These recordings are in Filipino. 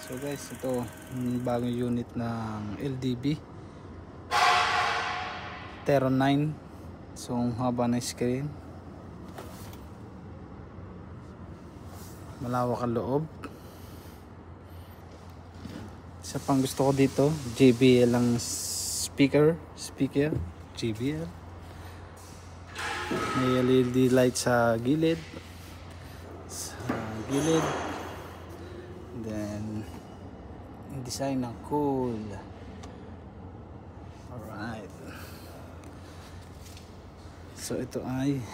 So guys, ito yung bagong unit ng LDB Teron 9. So ang haba ng screen, malawak ang loob. Isa pang gusto ko dito, JBL ang speaker JBL. May LED light sa gilid, then design ng cool. Alright, so ito ay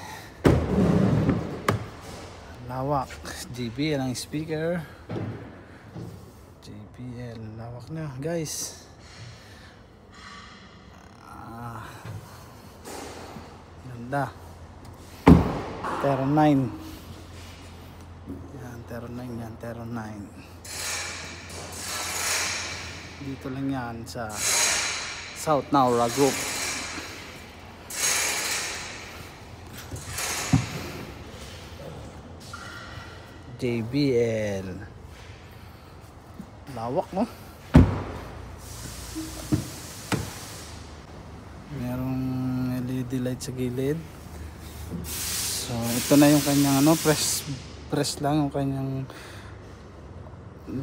lawak. JBL ang speaker, JBL lawak na guys. Ganda. Teron 9 yan, Teron 9. Dito lang yan sa South Naura Group. JBL lawak, no? Merong LED light sa gilid. So ito na yung kanyang press lang yung kanyang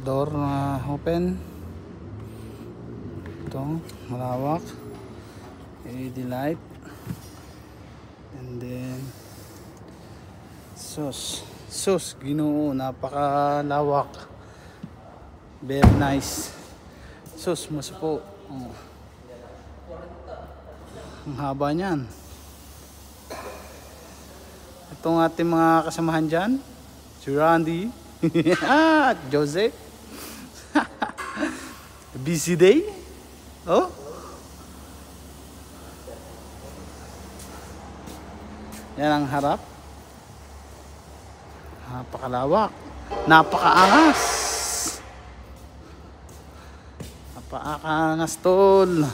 door na open. Ito malawak, LED light, and then sus Ginoo, napakalawak, very nice. Mas po, oh. Ang haba niyan. Itong ating mga kasamahan dyan, si Randy Jose busy day. Oh, yan ang harap. Napakalawak, napakaangas tol.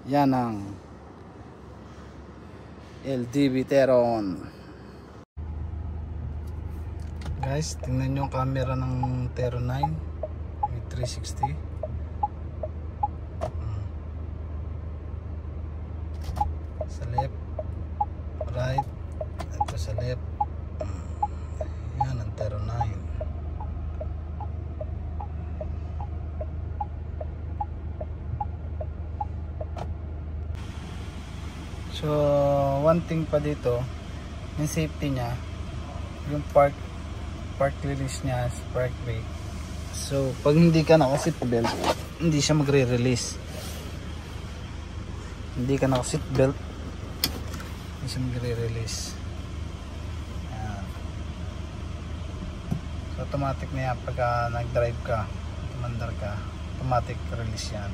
Yan ang LDB Teron. Guys, tingnan nyo yung camera ng Teron 9 with 360. Sa left, right, ito sa left. Yan ang Teron 9. So one thing pa dito, yung safety nya, yung park release nya, park brake. So pag hindi ka naka-seatbelt, hindi siya magre-release. Hindi ka naka-seatbelt, hindi siya magre-release. So automatic na yan pagka nag-drive ka, tumandar ka, automatic release yan.